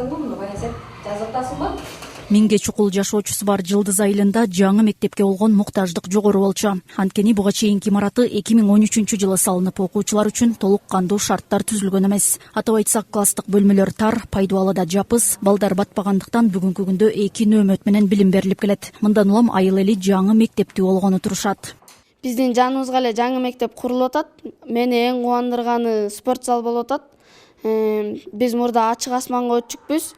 жазыптыңбы, муну Баясет жазып атасыңбы? Миңге чукул жашоочусу бар Жылдыз айылында жаңы мектепке болгон муктаждык жогору болчу. Анткени буга чейинки имараты 2013 жылы салынып, окуучулар үчүн толук кандуу шарттар түзүлгөн эмес. Атап айтсак, класстык бөлмөлөр тар, пайдубалыда жапыз, балдар батпагандыктан бүгүнкү күндө 2 нөөмөт менен билим берилип келет. Мындан улам айыл эли жаңы мектептүү болгону турушат. Биздин жаныбызга эле жаңы мектеп курулуп атат. Мени эң кубандырганы спорт зал болуп атат. Биз мурда ачык асманга өтчүкпүз.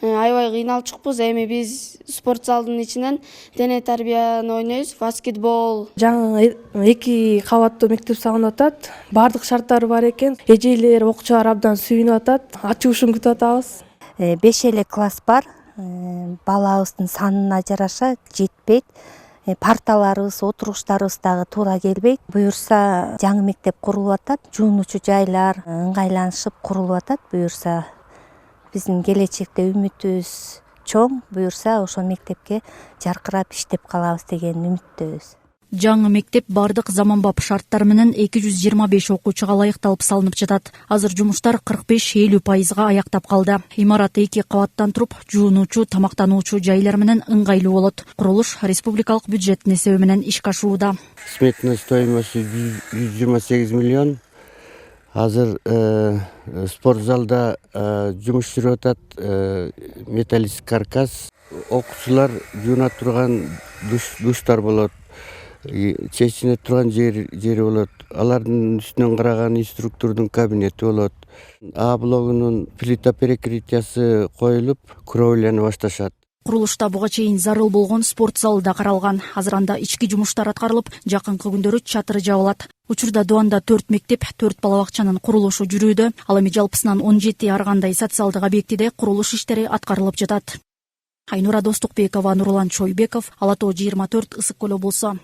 Аябай кыйналчукпуз. Эми биз спорт залдын ичинен дене тарбияны ойнойбуз, баскетбол. Жаңы 2 кабаттуу мектеп салынып атат. Бардык шарттары бар экен. Эжелер, окуучулар абдан сүйүнүп атат. Ачуушун күтүп атабыз. 5 эле класс бар. Балабыздын санына жараша жетпейт. Парталарыбыз, отуруштарыбыз дагы туура келбейт. Буюрса жаңы мектеп курулуп атат. Жуунуучу жайлар ыңгайланышып курулуп атат. Буюрса биздин келечекте үмүтүбүз чоң. Буюрса ошол мектепке жаркырап иштеп калабыз деген үмүттөбүз. Жаңы мектеп бардык заманбап шарттар менен 225 окуучуга ылайыкталып салынып жатат. Азыр жумуштар 45-50% аяктап калды. Имарат 2 кабаттан туруп, жуунуучу, тамактануучу жайлар менен ыңгайлуу болот. Курулуш республикалык бюджеттин эсеби менен ишке ашууда. Сметная стоимость 128 миллион. Азыр спорт залда жумуш жүрүп атат, металлический каркас. Окуучулар жууна турган душтар болот. Чечине турган жери болот. Алардын үстүнөн караган инструктордун кабинети болот. А блогунун плита перекрытиясы коюлуп, кровлени башташат. Курулушта буга чейин зарыл болгон спорт залы да каралган. Азыр анда ички жумуштар аткарылып, жакынкы күндөрү чатыры жабылат. Учурда Дуанда 4 мектеп, 4 бала бакчанын курулушу жүрүүдө. Ал эми жалпысынан 17 ар кандай социалдык объектиде курулуш иштери аткарылып жатат. Айнура Достукбекова, Нурлан Чойбеков, Ала Тоо 24, Ысык Көл облусу.